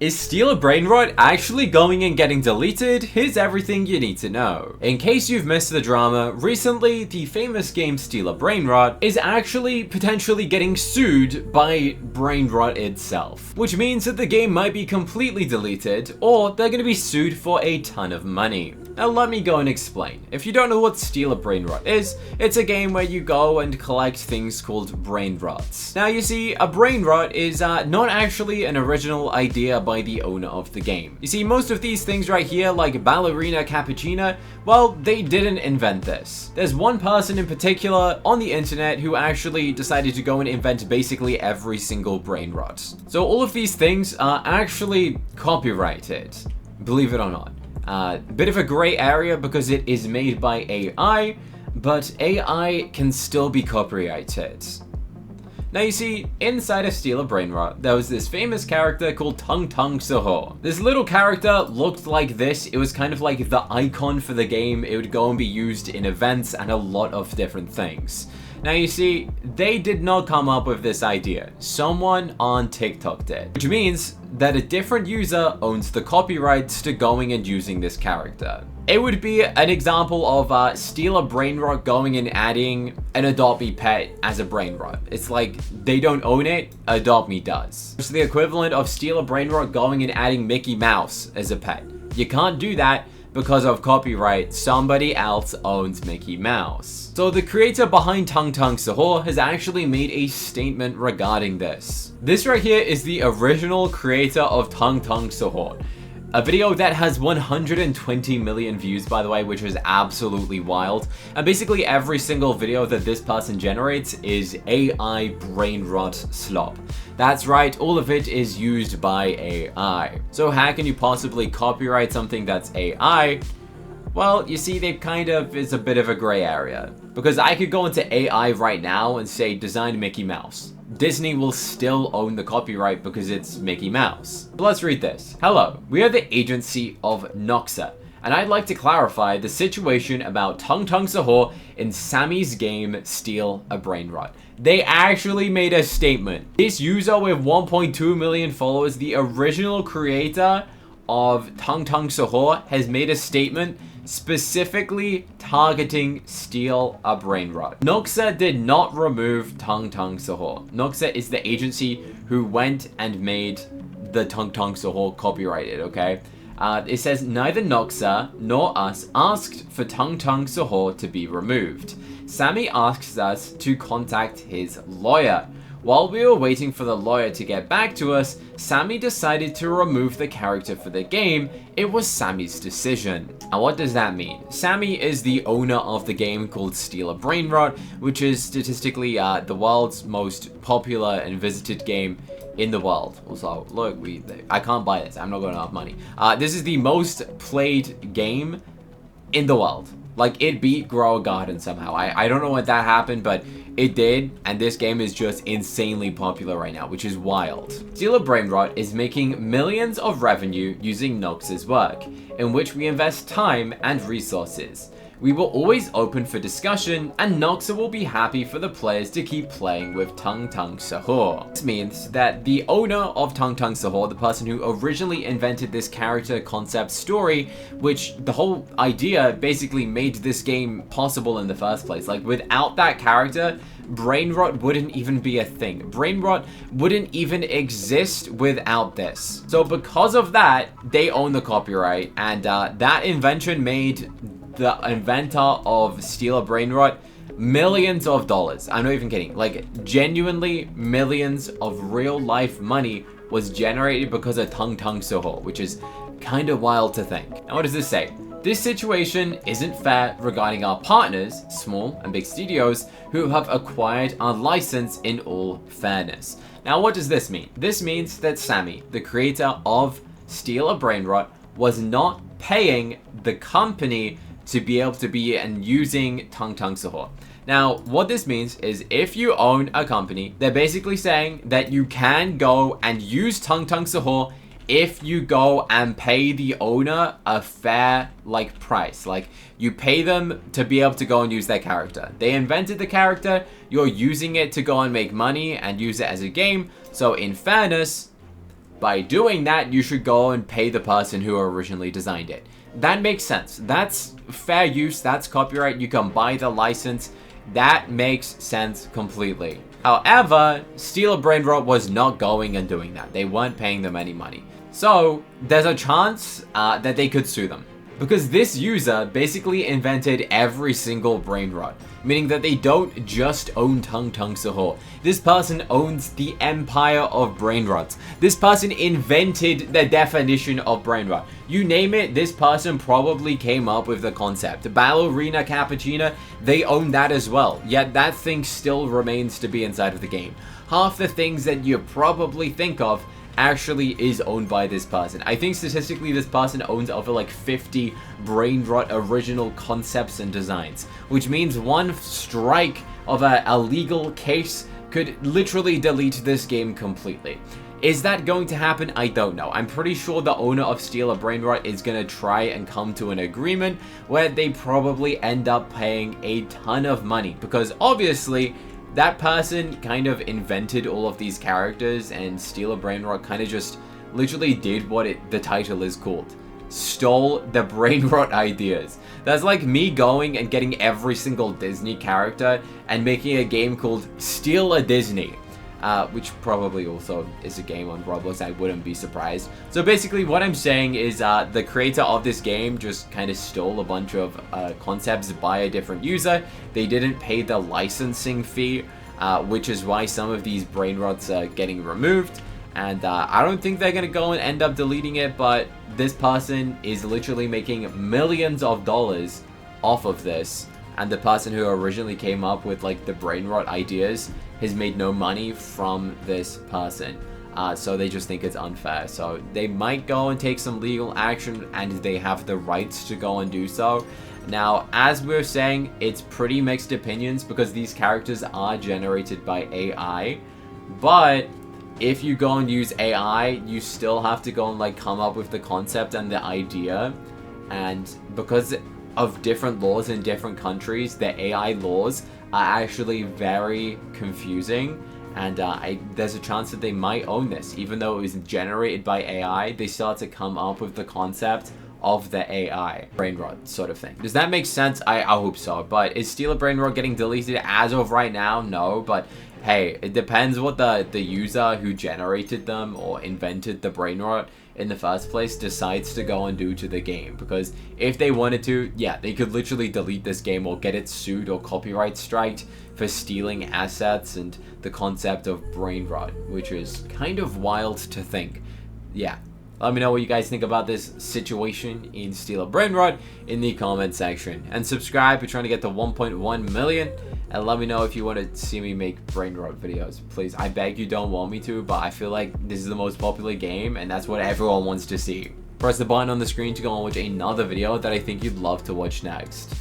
Is Steal a Brainrot actually going and getting deleted? Here's everything you need to know. In case you've missed the drama, recently the famous game Steal a Brainrot is actually potentially getting sued by Brainrot itself, which means that the game might be completely deleted or they're going to be sued for a ton of money. Now let me go and explain. If you don't know what Steal a Brainrot is, it's a game where you go and collect things called brainrots. Now you see, a brainrot is not actually an original idea by the owner of the game. You see, most of these things right here, like Ballerina Cappuccina, well, they didn't invent this. There's one person in particular on the internet who actually decided to go and invent basically every single brainrot. So all of these things are actually copyrighted, believe it or not. Bit of a gray area because it is made by AI, but AI can still be copyrighted. Now you see, inside of Steal a Brainrot, there was this famous character called Tong Tong Sahor. This little character looked like this. It was kind of like the icon for the game. It would go and be used in events and a lot of different things. Now you see, they did not come up with this idea. Someone on TikTok did, which means that a different user owns the copyrights to going and using this character. It would be an example of Steal a Brainrot going and adding an Adopt Me pet as a brainrot. It's like they don't own it, Adopt Me does. It's the equivalent of Steal a Brainrot going and adding Mickey Mouse as a pet. You can't do that because of copyright. Somebody else owns Mickey Mouse. So the creator behind Tong Tong Sahor has actually made a statement regarding this. This right here is the original creator of Tong Tong Sahor. A video that has 120 million views, by the way, which is absolutely wild. And basically every single video that this person generates is AI brainrot slop. That's right, all of it is used by AI. So how can you possibly copyright something that's AI? Well, you see, it's a bit of a gray area. Because I could go into AI right now and say, design Mickey Mouse. Disney will still own the copyright because it's Mickey Mouse. But let's read this. Hello, we are the agency of Noxa, and I'd like to clarify the situation about Tong Tong Sahor in Sammy's game Steal a Brainrot. They actually made a statement. This user with 1.2 million followers, the original creator of Tong Tong Sahor, has made a statement specifically targeting Steal a Brainrot. Noxa did not remove Tong Tong Sahor. Noxa is the agency who went and made the Tong Tong Sahor copyrighted, okay? It says neither Noxa nor us asked for Tong Tong Sahor to be removed. Sammy asks us to contact his lawyer. While we were waiting for the lawyer to get back to us, Sammy decided to remove the character for the game. It was Sammy's decision. Now what does that mean? Sammy is the owner of the game called Steal a Brainrot, which is statistically the world's most popular and visited game in the world. Also, look, I can't buy this. I'm not going to have money. This is the most played game in the world. Like, it beat Grow a Garden somehow. I don't know when that happened, but it did, and this game is just insanely popular right now, which is wild. Steal a Brainrot is making millions of revenue using Noxa's work, in which we invest time and resources. We were always open for discussion, and Noxa will be happy for the players to keep playing with Tong Tong Sahor. This means that the owner of Tong Tong Sahor, the person who originally invented this character concept story, which the whole idea basically made this game possible in the first place. Like, without that character, Brainrot wouldn't even be a thing. Brainrot wouldn't even exist without this. So because of that, they own the copyright, and that invention made the inventor of Steal a Brainrot millions of dollars. I'm not even kidding. Like, genuinely millions of real life money was generated because of Tong Tong Sahor, which is kind of wild to think. Now what does this say? This situation isn't fair regarding our partners, small and big studios, who have acquired our license in all fairness. Now what does this mean? This means that Sammy, the creator of Steal a Brainrot, was not paying the company to be able to be and using Tong Tong Sahor. Now, what this means is if you own a company, they're basically saying that you can go and use Tong Tong Sahor if you go and pay the owner a fair, price. Like, you pay them to be able to go and use their character. They invented the character, you're using it to go and make money and use it as a game. So in fairness, By doing that, you should go and pay the person who originally designed it. That makes sense. That's fair use. That's copyright. You can buy the license. That makes sense completely. However, Stealer Brainrot was not going and doing that. They weren't paying them any money. So there's a chance that they could sue them. Because this user basically invented every single Brainrot, meaning that they don't just own Tong Tong Sahor. This person owns the empire of Brainrots. This person invented the definition of Brainrot. You name it, this person probably came up with the concept. Ballerina Cappuccina, they own that as well, yet that thing still remains to be inside of the game. Half the things that you probably think of actually is owned by this person. I think statistically this person owns over like 50 Brainrot original concepts and designs, which means one strike of a legal case could literally delete this game completely. Is that going to happen? I don't know. I'm pretty sure the owner of Stealer Brainrot is going to try and come to an agreement where they probably end up paying a ton of money, because obviously that person kind of invented all of these characters, and Stealer Brainrot kind of just literally did what the title is called. Stole the Brainrot ideas. That's like me going and getting every single Disney character and making a game called Steal a Disney. Which probably also is a game on Roblox, I wouldn't be surprised. So basically what I'm saying is the creator of this game just kind of stole a bunch of concepts by a different user. They didn't pay the licensing fee, which is why some of these Brainrots are getting removed. And I don't think they're going to go and end up deleting it, but this person is literally making millions of dollars off of this. And the person who originally came up with like the Brainrot ideas has made no money from this person. So they just think it's unfair. So they might go and take some legal action, and they have the rights to go and do so. Now, as we're saying, it's pretty mixed opinions because these characters are generated by AI. But if you go and use AI, you still have to go and like come up with the concept and the idea. And because of different laws in different countries, the AI laws are actually very confusing, and there's a chance that they might own this. Even though it was generated by AI, they still have to come up with the concept of the AI Brainrot sort of thing. Does that make sense? I hope so. But is Stealer Brainrot getting deleted as of right now? No, but hey, it depends what the user who generated them or invented the Brainrot in the first place decides to go and do to the game. Because if they wanted to, yeah, they could literally delete this game or get it sued or copyright striked for stealing assets and the concept of Brainrot, which is kind of wild to think. Yeah. Let me know what you guys think about this situation in Stealer Brainrot in the comment section. And subscribe, we're trying to get to 1.1 million. And let me know if you want to see me make Brainrot videos. Please, I beg you don't want me to, but I feel like this is the most popular game and that's what everyone wants to see. Press the button on the screen to go and watch another video that I think you'd love to watch next.